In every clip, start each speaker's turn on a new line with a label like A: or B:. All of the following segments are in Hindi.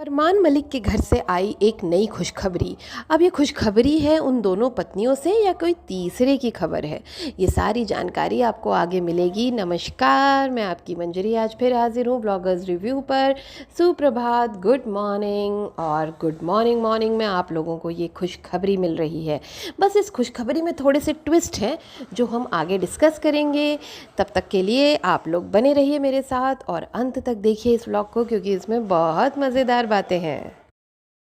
A: अरमान मलिक के घर से आई एक नई खुशखबरी। अब ये खुशखबरी है उन दोनों पत्नियों से या कोई तीसरे की खबर है, ये सारी जानकारी आपको आगे मिलेगी। नमस्कार, मैं आपकी मंजरी आज फिर हाजिर हूँ ब्लॉगर्स रिव्यू पर। सुप्रभात, गुड मॉर्निंग। और गुड मॉर्निंग मॉर्निंग में आप लोगों को ये खुशखबरी मिल रही है। बस इस खुशखबरी में थोड़े से ट्विस्ट हैं जो हम आगे डिस्कस करेंगे। तब तक के लिए आप लोग बने रहिए मेरे साथ और अंत तक देखिए इस व्लॉग को, क्योंकि इसमें बहुत मज़ेदार बातें हैं।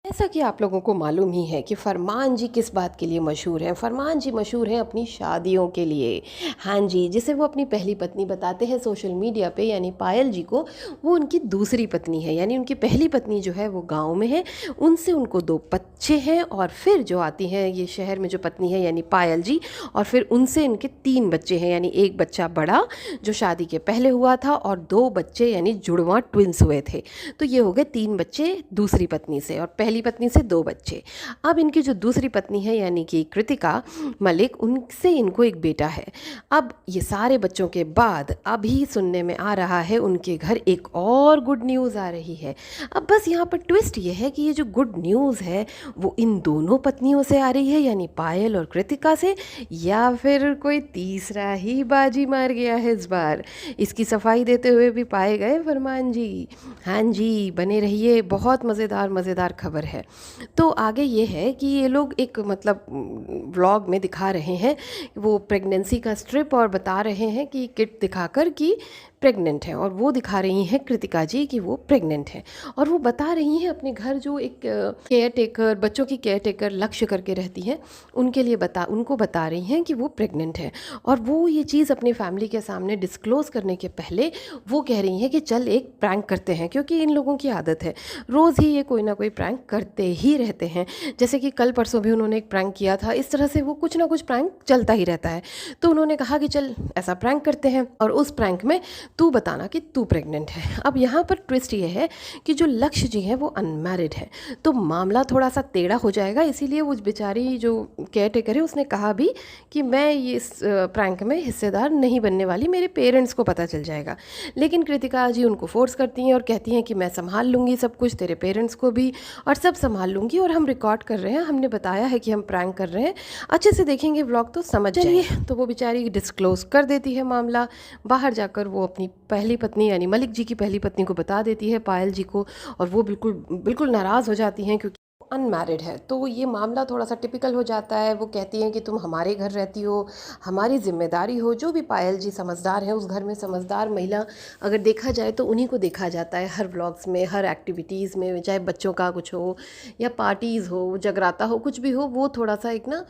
A: जैसा कि आप लोगों को मालूम ही है कि फरमान जी किस बात के लिए मशहूर हैं। फरमान जी मशहूर हैं अपनी शादियों के लिए। हाँ जी, जिसे वो अपनी पहली पत्नी बताते हैं सोशल मीडिया पे, यानी पायल जी को वो उनकी दूसरी पत्नी है। यानी उनकी पहली पत्नी जो है वो गांव में है, उनसे उनको 2 बच्चे हैं, और फिर जो आती हैं ये शहर में जो पत्नी है यानी पायल जी, और फिर उनसे इनके 3 बच्चे हैं। यानी एक बच्चा बड़ा जो शादी के पहले हुआ था, और 2 बच्चे यानी जुड़वा ट्विंस हुए थे। तो ये हो गए 3 बच्चे दूसरी पत्नी से, और पहली पत्नी से 2 बच्चे। अब इनकी जो दूसरी पत्नी है यानी कि कृतिका मलिक, उनसे इनको एक बेटा है। अब ये सारे बच्चों के बाद अभी सुनने में आ रहा है उनके घर एक और गुड न्यूज़ आ रही है। अब बस यहाँ पर ट्विस्ट ये है कि ये जो गुड न्यूज़ है वो इन दोनों पत्नियों से आ रही है, यानी पायल और कृतिका से, या फिर कोई तीसरा ही बाजी मार गया है इस बार। इसकी सफाई देते हुए भी पाए गए फरमान जी। हाँ जी, बने रहिए, बहुत मज़ेदार मज़ेदार खबर है। तो आगे ये है कि ये लोग एक मतलब व्लॉग में दिखा रहे हैं वो प्रेगनेंसी का स्ट्रिप, और बता रहे हैं कि किट दिखाकर कि प्रेग्नेंट है, और वो दिखा रही हैं कृतिका जी कि वो प्रेग्नेंट है। और वो बता रही हैं अपने घर जो एक केयर टेकर, बच्चों की केयर टेकर लक्ष्य करके रहती हैं, उनके लिए उनको बता रही हैं कि वो प्रेग्नेंट है। और वो ये चीज़ अपनी फैमिली के सामने डिस्क्लोज़ करने के पहले वो कह रही हैं कि चल एक प्रैंक करते हैं, क्योंकि इन लोगों की आदत है, रोज़ ही ये कोई ना कोई प्रैंक करते ही रहते हैं। जैसे कि कल परसों भी उन्होंने एक प्रैंक किया था। इस तरह से वो कुछ ना कुछ प्रैंक चलता ही रहता है। तो उन्होंने कहा कि चल ऐसा प्रैंक करते हैं, और उस प्रैंक में तू बताना कि तू प्रेग्नेंट है। अब यहाँ पर ट्विस्ट ये है कि जो लक्ष्य जी हैं वो अनमैरिड है, तो मामला थोड़ा सा टेढ़ा हो जाएगा। इसीलिए वो बेचारी जो केयर टेकर है उसने कहा भी कि मैं ये इस प्रैंक में हिस्सेदार नहीं बनने वाली, मेरे पेरेंट्स को पता चल जाएगा। लेकिन कृतिका जी उनको फोर्स करती हैं और कहती हैं कि मैं संभाल लूँगी सब कुछ, तेरे पेरेंट्स को भी और सब संभाल लूँगी, और हम रिकॉर्ड कर रहे हैं, हमने बताया है कि हम प्रैंक कर रहे हैं, अच्छे से देखेंगे व्लॉग तो समझ जाइए। तो वो बेचारी डिस्क्लोज़ कर देती है मामला। बाहर जाकर वो अपनी पहली पत्नी यानी मलिक जी की पहली पत्नी को बता देती है, पायल जी को, और वो बिल्कुल बिल्कुल नाराज़ हो जाती हैं क्योंकि अनमैरिड है। तो ये मामला थोड़ा सा टिपिकल हो जाता है। वो कहती हैं कि तुम हमारे घर रहती हो, हमारी जिम्मेदारी हो। जो भी पायल जी समझदार है, उस घर में समझदार महिला अगर देखा जाए तो उन्हीं को देखा जाता है, हर व्लॉग्स में, हर एक्टिविटीज़ में, चाहे बच्चों का कुछ हो या पार्टीज़ हो, जगराता हो, कुछ भी हो, वो थोड़ा सा एक ना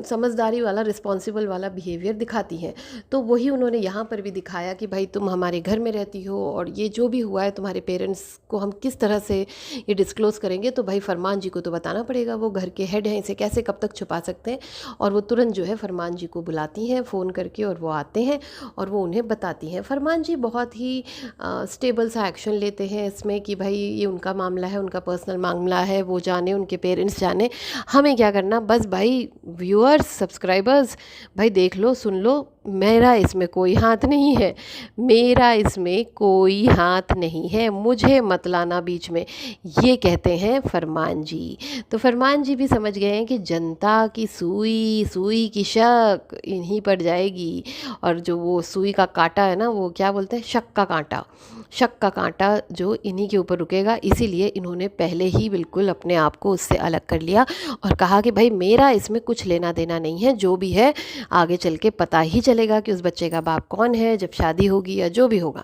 A: समझदारी वाला, रिस्पॉन्सिबल वाला बिहेवियर दिखाती हैं। तो वही उन्होंने यहाँ पर भी दिखाया कि भाई तुम हमारे घर में रहती हो, और ये जो भी हुआ है तुम्हारे पेरेंट्स को हम किस तरह से ये डिस्क्लोज़ करेंगे, तो भाई फरमान जी को तो बताना पड़ेगा, वो घर के हेड हैं, इसे कैसे कब तक छुपा सकते हैं। और वो तुरंत जो है फरमान जी को बुलाती हैं फ़ोन करके, और वो आते हैं और वो उन्हें बताती हैं। फरमान जी बहुत ही स्टेबल सा एक्शन लेते हैं इसमें कि भाई ये उनका मामला है, उनका पर्सनल मामला है, वो जाने, उनके पेरेंट्स जाने, हमें क्या करना। बस भाई व्यूअर्स, सब्सक्राइबर्स, भाई देख लो, सुन लो, मेरा इसमें कोई हाथ नहीं है, मेरा इसमें कोई हाथ नहीं है, मुझे मत लाना बीच में, ये कहते हैं फरमान जी। तो फरमान जी भी समझ गए हैं कि जनता की सुई, सुई की शक इन्हीं पर जाएगी, और जो वो सुई का कांटा है ना, वो क्या बोलते हैं, शक का कांटा, शक का कांटा जो इन्हीं के ऊपर रुकेगा। इसीलिए इन्होंने पहले ही बिल्कुल अपने आप को उससे अलग कर लिया और कहा कि भाई मेरा इसमें कुछ लेना देना नहीं है, जो भी है आगे चल के पता ही चलेगा कि उस बच्चे का बाप कौन है, जब शादी होगी या जो भी होगा,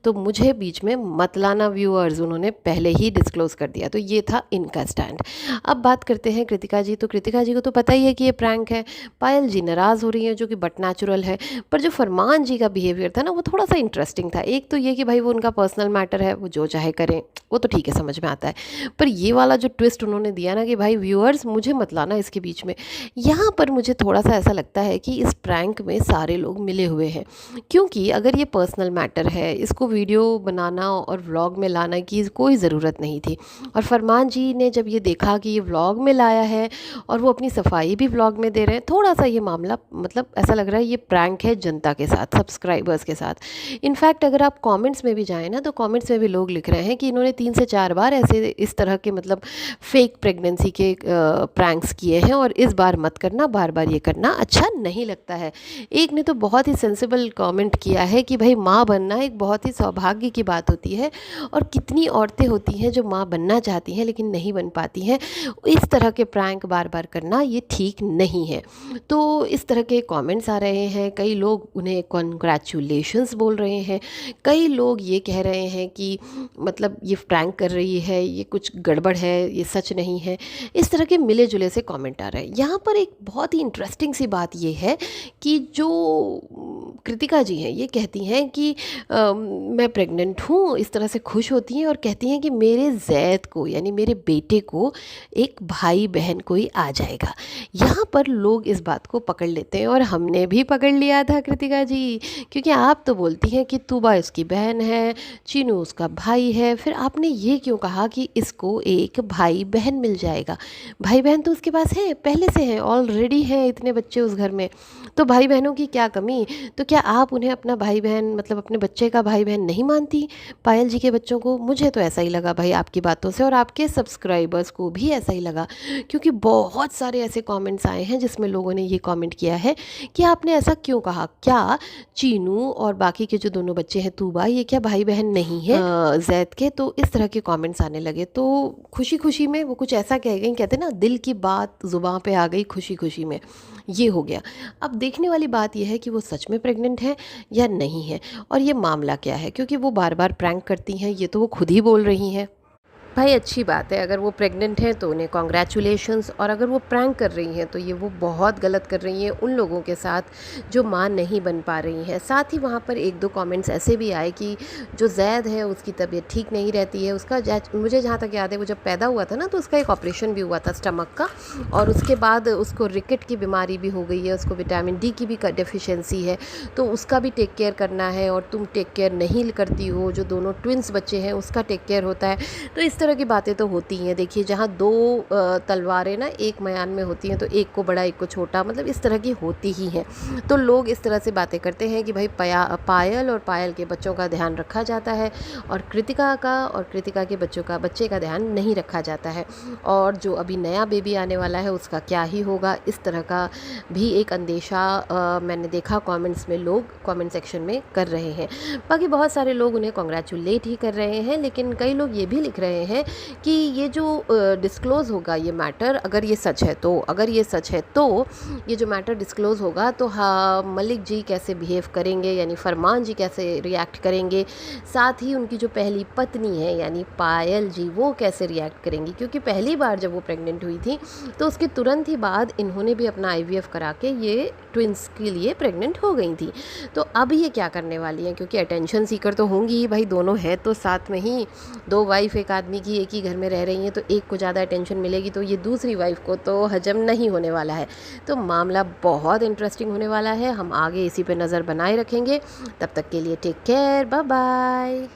A: तो मुझे बीच में मत लाना व्यूअर्स, उन्होंने पहले ही डिस्क्लोज़ कर दिया। तो ये था इनका स्टैंड। अब बात करते हैं कृतिका जी। तो कृतिका जी को तो पता ही है कि ये प्रैंक है, पायल जी नाराज़ हो रही हैं, जो कि बट नेचुरल है। पर जो फरमान जी का बिहेवियर था ना, वो थोड़ा सा इंटरेस्टिंग था। एक तो ये कि भाई वो उनका पर्सनल मैटर है, वो जो चाहे करें, वो तो ठीक है, समझ में आता है। पर ये वाला जो ट्विस्ट उन्होंने दिया ना कि भाई व्यूअर्स मुझे मत लाना इसके बीच में, यहाँ पर मुझे थोड़ा सा ऐसा लगता है कि इस प्रैंक में सारे सारे लोग मिले हुए हैं, क्योंकि अगर ये पर्सनल मैटर है, इसको वीडियो बनाना और व्लॉग में लाना की कोई ज़रूरत नहीं थी। और फरमान जी ने जब ये देखा कि ये व्लॉग में लाया है और वो अपनी सफाई भी व्लॉग में दे रहे हैं, थोड़ा सा ये मामला मतलब ऐसा लग रहा है ये प्रैंक है जनता के साथ, सब्सक्राइबर्स के साथ। इनफैक्ट अगर आप कमेंट्स में भी जाएँ ना, तो कमेंट्स में भी लोग लिख रहे हैं कि इन्होंने 3 से 4 बार ऐसे इस तरह के मतलब फेक प्रेगनेंसी के प्रैंक्स किए हैं और इस बार मत करना, बार बार ये करना अच्छा नहीं लगता है। एक ने तो बहुत ही सेंसिबल कमेंट किया है कि भाई माँ बनना एक बहुत ही सौभाग्य की बात होती है और कितनी औरतें होती हैं जो माँ बनना चाहती हैं लेकिन नहीं बन पाती हैं। इस तरह के प्रैंक बार बार करना ये ठीक नहीं है। तो इस तरह के कमेंट्स आ रहे हैं, कई लोग उन्हें कॉन्ग्रेचुलेशंस बोल रहे हैं, कई लोग ये कह रहे हैं कि मतलब ये प्रैंक कर रही है, ये कुछ गड़बड़ है, ये सच नहीं है। इस तरह के मिले जुले से कमेंट आ रहे हैं। यहाँ पर एक बहुत ही इंटरेस्टिंग सी बात ये है कि जो कृतिका जी हैं ये कहती हैं कि मैं प्रेग्नेंट हूँ, इस तरह से खुश होती हैं और कहती हैं कि मेरे जैद को यानी मेरे बेटे को एक भाई बहन कोई आ जाएगा। यहाँ पर लोग इस बात को पकड़ लेते हैं और हमने भी पकड़ लिया था कृतिका जी, क्योंकि आप तो बोलती हैं कि तूबा इसकी बहन है, चीनू उसका भाई है, फिर आपने ये क्यों कहा कि इसको एक भाई बहन मिल जाएगा? भाई बहन तो उसके पास है, पहले से है, ऑलरेडी है इतने बच्चे उस घर में, तो भाई बहनों की क्या कमी? तो क्या आप उन्हें अपना भाई बहन मतलब अपने बच्चे का भाई बहन नहीं मानती, पायल जी के बच्चों को? मुझे तो ऐसा ही लगा भाई आपकी बातों से, और आपके सब्सक्राइबर्स को भी ऐसा ही लगा, क्योंकि बहुत सारे ऐसे कमेंट्स आए हैं जिसमें लोगों ने ये कमेंट किया है कि आपने ऐसा क्यों कहा? क्या चीनू और बाकी के जो दोनों बच्चे हैं तूबा, ये क्या भाई बहन नहीं है जैद के? तो इस तरह के कमेंट्स आने लगे। तो खुशी खुशी में वो कुछ ऐसा कह गई, कहते ना दिल की बात ज़ुबान पे आ गई खुशी खुशी में, ये हो गया। अब देखने वाली बात यह है कि वो सच में प्रेग्नेंट है या नहीं है, और ये मामला क्या है, क्योंकि वो बार बार प्रैंक करती हैं, ये तो वो खुद ही बोल रही हैं। भाई अच्छी बात है, अगर वो प्रेग्नेंट हैं तो उन्हें कॉन्ग्रेचुलेशंस, और अगर वो प्रैंक कर रही हैं तो ये वो बहुत गलत कर रही हैं उन लोगों के साथ जो माँ नहीं बन पा रही हैं। साथ ही वहाँ पर एक दो कमेंट्स ऐसे भी आए कि जो जैद है उसकी तबीयत ठीक नहीं रहती है, उसका मुझे जहाँ तक याद है वो जब पैदा हुआ था ना तो उसका एक ऑपरेशन भी हुआ था स्टमक का, और उसके बाद उसको रिकेट की बीमारी भी हो गई है, उसको विटामिन डी की भी डेफिशिएंसी है, तो उसका भी टेक केयर करना है, और तुम टेक केयर नहीं करती हो, जो दोनों ट्विंस बच्चे हैं उसका टेक केयर होता है। तो इस तरह की बातें तो होती हैं। देखिए जहाँ दो तलवारें ना एक म्यान में होती हैं तो एक को बड़ा एक को छोटा, मतलब इस तरह की होती ही हैं। तो लोग इस तरह से बातें करते हैं कि भाई पायल और पायल के बच्चों का ध्यान रखा जाता है और कृतिका का और कृतिका के बच्चे का ध्यान नहीं रखा जाता है, और जो अभी नया बेबी आने वाला है उसका क्या ही होगा, इस तरह का भी एक अंदेशा मैंने देखा कमेंट्स में लोग कमेंट सेक्शन में कर रहे हैं। बाकी बहुत सारे लोग उन्हें कॉन्ग्रेचुलेट ही कर रहे हैं, लेकिन कई लोग ये भी लिख रहे हैं कि ये जो डिस्क्लोज़ होगा ये मैटर, अगर ये सच है तो, अगर ये सच है तो ये जो मैटर डिस्क्लोज़ होगा तो हाँ मलिक जी कैसे बिहेव करेंगे, यानी फरमान जी कैसे रिएक्ट करेंगे, साथ ही उनकी जो पहली पत्नी है यानी पायल जी वो कैसे रिएक्ट करेंगी, क्योंकि पहली बार जब वो प्रेग्नेंट हुई थी तो उसके तुरंत ही बाद इन्होंने भी अपना IVF करा के ये ट्विंस के लिए प्रेग्नेंट हो गई थी। तो अब ये क्या करने वाली हैं, क्योंकि अटेंशन सीकर तो होंगी ही भाई, दोनों हैं तो साथ में ही, दो वाइफ एक आदमी की एक ही घर में रह रही हैं, तो एक को ज़्यादा अटेंशन मिलेगी तो ये दूसरी वाइफ को तो हजम नहीं होने वाला है। तो मामला बहुत इंटरेस्टिंग होने वाला है, हम आगे इसी पे नज़र बनाए रखेंगे। तब तक के लिए टेक केयर, बाय बाय।